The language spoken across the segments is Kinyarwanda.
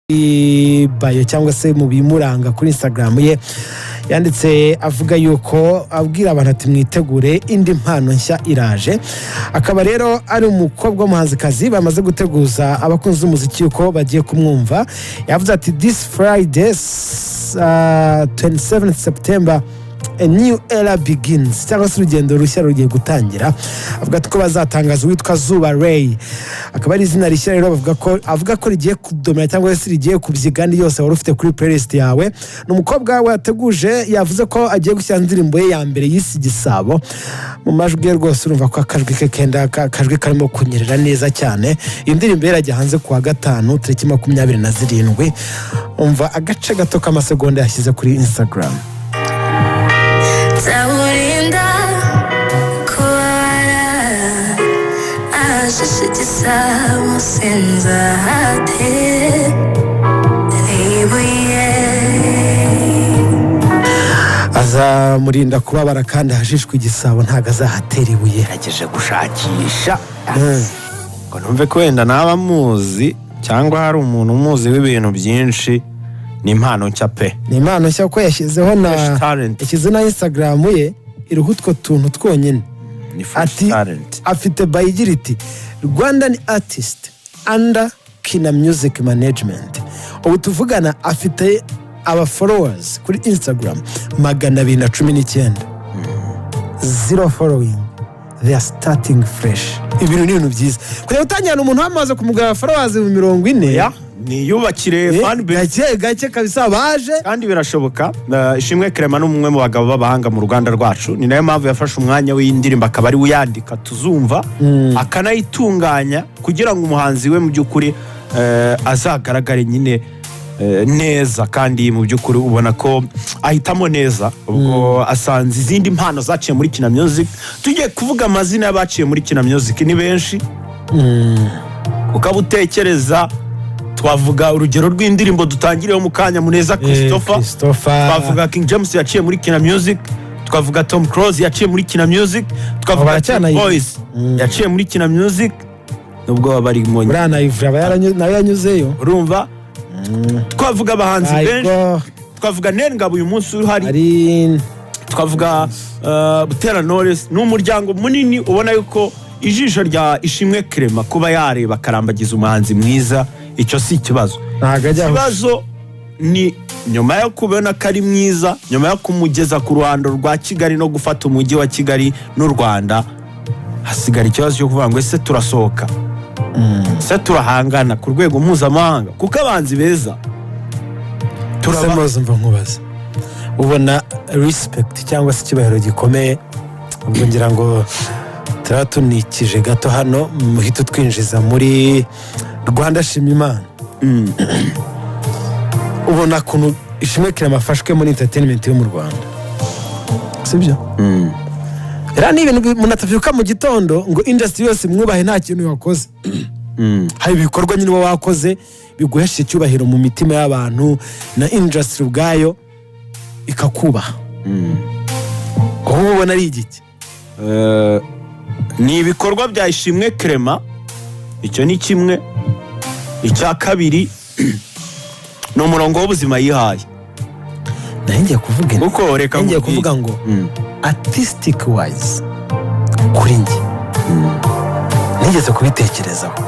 bayo cyangwa se mu bimuranga kuri Instagram ye yanditse avuga yuko abwira abantu ati mwitegure indi mpano nshya iraje. Akaba rero ari umukobwa w'umuhanzikazi bamaze guteguza abakunzi b'umuziki yuko bagiye kumwumva. Yavuze ati this Friday 27 September a new era begins, cyangwa se urugendo rushya rugiye gutangira. Avuga ko bazatangaza witwa Zuba Ray, akaba ari izina rishya rero avuga ko rigiye kudomera cyangwa se rigiye kubyigandi yose wari ufite kuri playlist yawe. N'umukobwa wateguje yavuze ko agiye gushyira indirimbo ye ya mbere yisi Gisabo mu majwi rwose. Urumva ko akajwi ke kenda akajwi karimo kunyerera neza cyane. Indirimbo irajya hanze kuwa gatanu tariki 27. Umva agace gato k'amasegonda yashyize kuri Instagram. Zawurinda kuara Gisabo senzate Ibuye azamurinda kubabara kandi hashishwe Igisabo ntago azahatera ibuye yageje gushakisha. Ngo numve ko wenda naba muzi cyangwa hari umuntu umuzi w'ibintu byinshi. Ni impano nshya pe. Ni impano nshya ko yashyizeho na ikize na Instagram ye iriho utwo tuntu twonyine. Ni fresh talent. Afite bayigiriti Rwandan artist under Kina Music Management. Ubu tuvugana afite aba followers kuri Instagram 219. Zero following. They are starting fresh. Ibintu ni ibintu byiza. Kujya gutangira umuntu wamaze kumugaba followers 40. Ni yubakire fan base gake kabisa baje kandi birashoboka. Ishimwe Clement n'umwe mu bagabo b'abahanga mu Rwanda rwacu, ni nayo mpamvu yafashe umwanya w'indirimbo akaba ari uyandika tuzumva akanayitunganya kugira ngo umuhanzi we mu by'ukuri azagaragare nyine neza, kandi mu by'ukuri ubona ko ahitamo neza. Ubwo asanze izindi mpano zaciye muri Kina Music. Tugiye kuvuga amazina y'abaciye muri Kina Music ni benshi. Ukabutekereza twavuga urugero rw'indirimbo dutangireho mu kanya Muneza Christopher. Twavuga King James yaciye muri Kina Music. Twavuga Tom Close yaciye muri Kina Music. Twavuga Boys yaciye muri Kina Music. Nubwo bari mu Brana Ivra nawe yanyuzeyo urumva. Twavuga abahanzi benshi. Twavuga Nengabo uyu munsi uhari. Twavuga Butera Knowless. N'umuryango munini ubona yuko ijisho rya Ishimwe Clement kuba yareba karambagiza umuhanzi mwiza. Icyo si ikibazo. Ikibazo ni nyuma yo kubona kari mwiza, nyuma yo kumugeza ku ruhando rwa Kigali no gufata umujyi wa Kigali n'u Rwanda, hasigara ikibazo cyo kuvuga ngo ese turasohoka, se turahangana ku rwego mpuzamahanga kuko abanzi beza turabaza. Mva nkubaza, ubona respect cyangwa se ikibahiro gikomeye. Ubwo ngira ngo turatunikije gato hano muhita twinjiza muri Rwanda shima Imana. Ubona kuntu Ishimwe Clement afashwe muri entertainment yo mu Rwanda, sibyo? Era ni ibintu munatavyuka mu gitondo ngo industry yose mwubahe nta kintu yakoze. Hari ibikorwa nyine wakoze biguhesha icyubahiro mu mitima y'abantu na industry ubwayo ikakubaha. Ubona ari igiki? Ni ibikorwa bya Ishimwe Clement. Icyo ni kimwe. Icya kabiri no umurongo w'ubuzima yihaye. Nanjye kuvuga kuko reka ngiye kuvuga ngo artistic wise kuri njye nigeze kubitekerezaho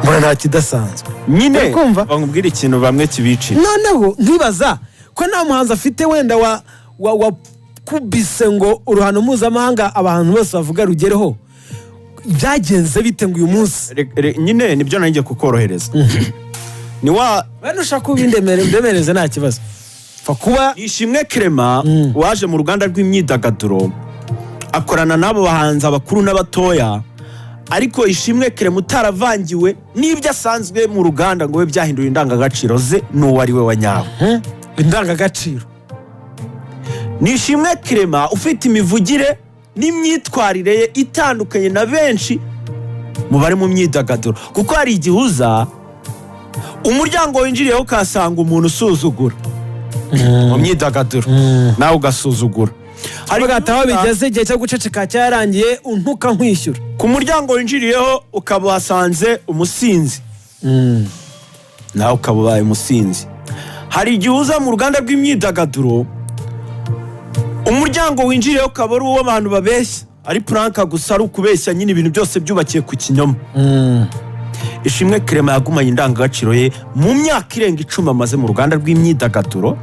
mbona nta kidasanzwe nyine bangubwira ikintu bamwe kibici. Noneho nkibaza ko nta muhanzi afite wenda wa kubise ngo uruhano mpuzamahanga abantu bose bavuga rugereho. Byagenze bite ngo uyu munsi nyine nibyo nanjye kukorohereza. Ni wenda ushaka kubindemereza nta kibazo. Fa kuba Ishimwe Clement waje mu Ruganda rw'imyidagaduro akorana nabo bahanza abakuru n'abatoya, ariko Ishimwe Clement utaravangiwe n'ibyo asanzwe mu ruganda ngo we byahindura indangagaciro ze n'uwo ari we wanyawe. Indangagaciro ni Ishimwe Clement ufite imivugire n'imyitwarire ye itandukanye na benshi mu bari mu myidagaduro, kuko hari igihuza umuryango winjiriyeho ukasanga umuntu usuzugura mu myidagaduro nawe ugasuzugura. Hari gataho bigeze igihe cyo guceceka cyarangiye untuka nkwishyura. Ku muryango winjiriyeho ukaba wasanze umusinzi nawe ukaba ubaye umusinzi. Hari igihe uza mu ruganda rw'imyidagaduro umuryango winjiriyeho ukaba ari uw'abantu babeshya, ari puranka gusa, ari ukubeshya nyine, ibintu byose byubakiye ku kinyoma. Ishimwe Clement yagumanye indangagaciro ye mu myaka irenga 10 amaze mu ruganda rw'imyidagaduro.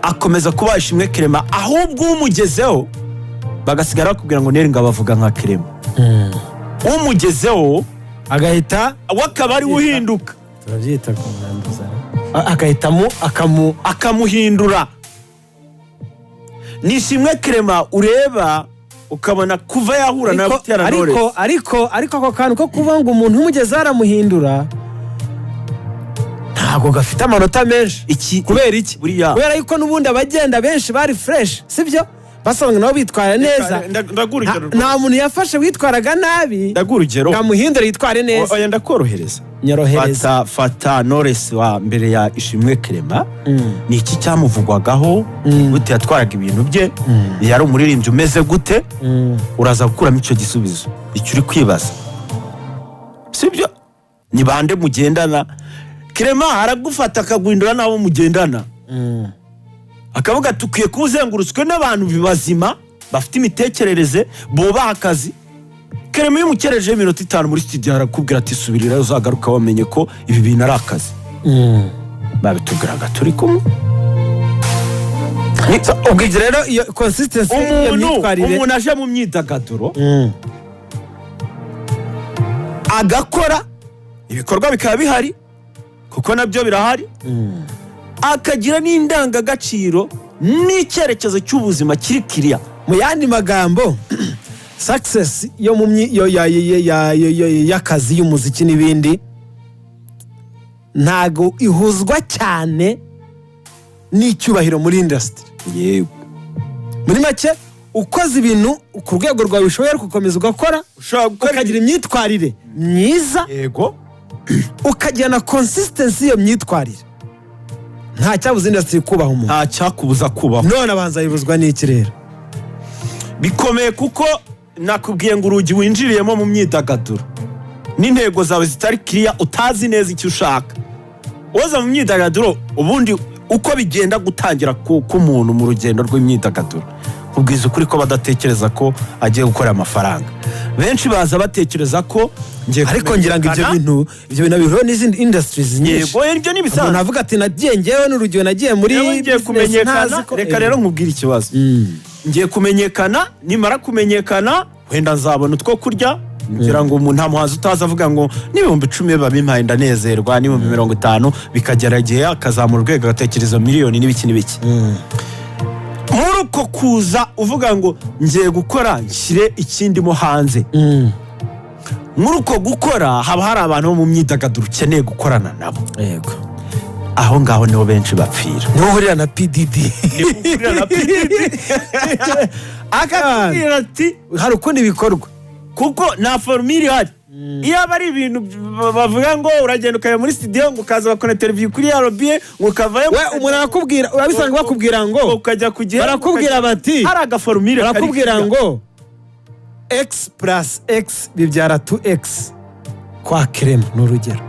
Akomeza kuba Ishimwe Clement, ahubwo umugezeho bagasigara bakubwira ngo neri ngabavuga nka Clement. Umugezeho agahita wakaba ari uhinduka, turabyita kumwanduza, agahitamo akamuhindura. Ni Ishimwe Clement ureba ukabona kuva yahura na Butera Knowless. Ariko ako kantu ko kuvuga ngo umuntu umugeze aramuhindura ntabwo gafite amanota menshi. Kubera iki? Kubera yuko n'ubundi abagenda benshi bari fresh, sibyo? Basanga nabo bitwara neza. Nta muntu yafashe witwaraga nabi ndagurugero kamuhindura yitware neza. Oya ndakorohereza, nyorohereza. Fata Knowless wa mbere ya Ishimwe Clement. Ni iki cyamuvugwagaho? Gute yatwaraga ibintu bye? Yari umuririmbyi umeze gute? Uraza gukuramo icyo gisubizo icyo uri kwibaza, sibyo? Ni bande mugendana? Clement aragufata akaguhindura nabo mugendana. Akavuga tukwiye kuzengurutswe n'abantu bibazima bafite imitekerereze bubaha akazi. Clement y'umukereje iminota 5 muri studio arakubwira ati subirira uzagaruka wamenye ko ibi bintu ari akazi. Babitubwiraga turi kumwe. Ubwije rero iyo consistency y'imyitwarire, umuntu aje mu myidagaduro agakora ibikorwa bikaba bihari kuko nabyo birahari, akagira n'indangagaciro n'icyerekezo cy'ubuzima kiri kiriya. Mu yandi magambo success yo mu y'akazi y'umuziki n'ibindi ntago ihuzwa cyane n'icyubahiro muri industry. Yego, muri make ukoze ibintu ku rwego rwawe ushoboye gukomeza ugakora, ukagira imyitwarire myiza, yego, ukagira na consistency yo myitwarire, nta cyabuze industry kubaho umuntu, nta cyakubuza kubaho. none abanza yibuzwa n'iki rero? Bikomeye kuko nakubwiye ngo urugi winjiriyemo mu myidagaduro n'intego zawe zitari clear, utazi neza icyo ushaka. Woza mu myidagaduro ubundi uko bigenda gutangira k'umuntu mu rugendo rw'imyidagaduro, kubwiza ukuri ko badatekereza ko agiye gukora amafaranga. Benshi baza batekereza ko ariko ngira ngo ibyo bintu bihuriye n'izindi industries nyinshi. Yego, ibyo ni bisanzwe. Navuga ati nagiye ngewe n'urugero nagiye muri ngiye kumenyekana. Reka rero nkubwira ikibazo. Ngiye kumenyekana, nimara kumenyekana wenda nzabona utwo kurya. Ngira ngo umuntu nta muhanzi utaza avuga ngo n'ibihumbi 10 babimpaye ndanezerwa, n'ibihumbi 50 bikagera igihe akazamura urwego agatekereza miliyoni n'ibiki n'ibiki. Muri uko kuza uvuga ngo ngiye gukora nshyire ikindi mo hanze, muri uko gukora haba hari abantu bo mu myidagaduro ukeneye gukorana nabo. Yego, aho ngaho niho benshi bapfira. Nuhurira na PDD. Nuhurira na PDD. Akakubwira ati hari ukundi bikorwa kuko na formule ihari. Iyo ari ibintu bavuga ngo uragenda ukaya muri studio ngo ukaza bakora interview kuri RBA ngo ukavayo, we umuntu arakubwira, urabisanga bakubwira ngo ukajya kugihe barakubwira bati hari agaformule barakubwira ngo x plus x bibyara 2x kwa Clement n'urugero,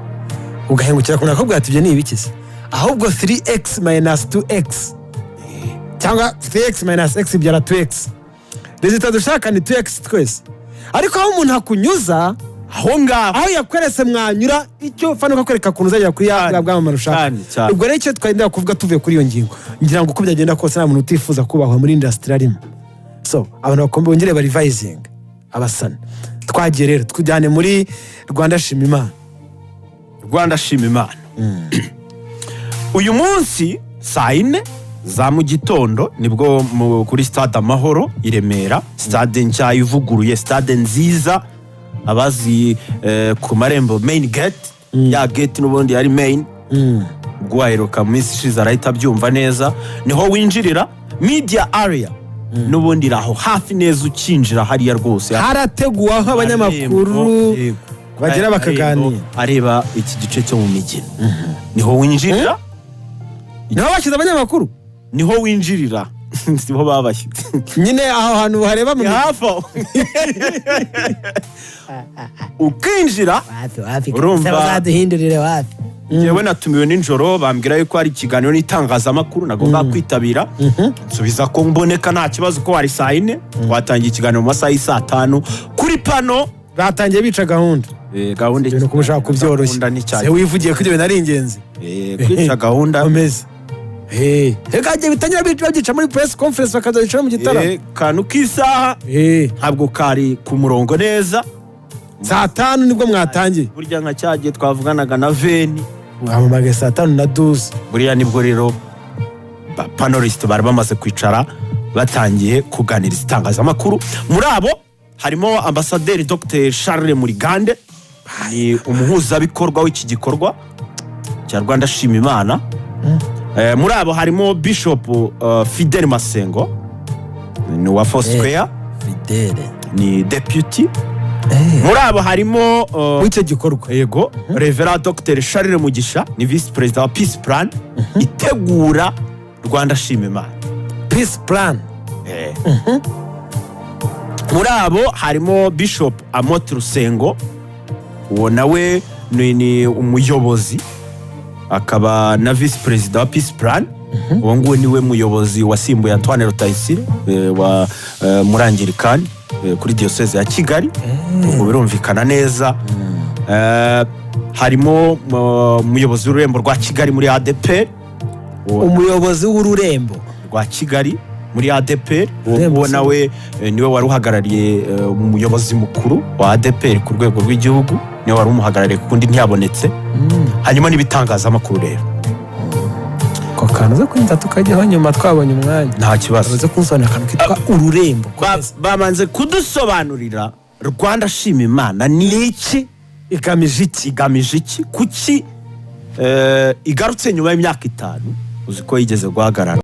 ugahengukira kuna akubwira ati ibyo ni ibikisi, ahubwo 3x minus 2x cyangwa 3x minus x bibyara 2x, resultat dushaka ni 2x twese. Ariko aho umuntu akunyuza aho ngaho, aho yakweretse mwanyura icyo fano kakwereka kuntu uzajya kuri ya bw'amarusha. Ubwo rero icyo twagenda kuvuga tuvuye kuri iyo ngingo, ngira ngo uko byagenda kose nta muntu utifuza kubahwa muri industry arimo. So abantu bakombe bongere ba revising abasana. Twagiye rero twujyane muri Rwanda Shima Imana. Rwanda Shima Imana. Uyu munsi saa 4 za mu gitondo nibwo kuri stade Amahoro i Remera, stade nshya ivuguruye, stade nziza, abazi ku marembo main gate, ya gate n'ubundi yari main. Gwaheruka mu minsi ishize arahita byumva neza, niho winjirira media area n'ubundi raho hafi neza ukinjira hariya rwose harateguwaho abanyamakuru bagira bakaganira areba iki gice cyo mu migina. Niho winjirira, niho bashyize abanyamakuru, niho winjirira sibo babashye nyine aho hantu hareba mu hafi ukinjira urumva bazaduhindurire wapi yewe natumiwe nijoro bambwira yuko hari ikiganiro n'itangazamakuru nagomba kwitabira nsubiza ko mboneka nta kibazo ko wari saa 4 twatangiye ikiganiro mu masaha y'saa 5 kuri pano batangiye bica gahunda gahunda ibintu ko ushaka kubyoroshya se wivugiye ko ibyo nari ingenzi kwica gahunda ameze Erike bitangira bica muri press conference bakazoyicara mu gitaramo kantu k'isaha ntabwo kari ku murongo neza saa 5 nibwo mwatangiye burya nka cyagiye twavuganaga na Veni mwamamaga saa 5 na 12 buriya nibwo rero panelist bari bamaze kwicara batangiye kuganiriza itangazamakuru muri abo harimo ambasaderi Dr Charles Murigande ni umuhuzabikorwa w'iki gikorwa cya Rwanda Shima Imana muri abo harimo Bishop Fidel Masengo ni wa Foursquare Fidel ni deputy muri abo harimo w'icyo gikorwa yego Reverend Dr Charles Mugisha ni vice president wa Peace Plan itegura Rwanda Shima Imana Peace Plan muri abo harimo Bishop Amotre Rusengo uwo nawe ni umuyobozi akaba na vice president wa Peace Plan uwo nguwe niwe muyobozi wasimbuye Antoine Rutayisire wa Murangirikani kuri diocese ya Kigali ubwo birumvikana neza harimo umuyobozi w'ururembo rwa Kigali muri ADP umuyobozi w'ururembo rwa Kigali muri ADP uwo nawe niwe wari uhagarariye umuyobozi mukuru wa ADP ku rwego rw'igihugu niwe wari umuhagarariye kundi ntiyabonetse hanyuma n'ibitangazamakuru rero ko kantu zo kwinta tukajyaho nyuma twabonye umwanya nta kibazo zo kunsobanura akantu kitwa ururembo bamanze kudusobanurira Rwanda Shima Imana ni iki igamije iki kuki igarutse nyuma y'imyaka 5 uzi ko yigeze guhagarara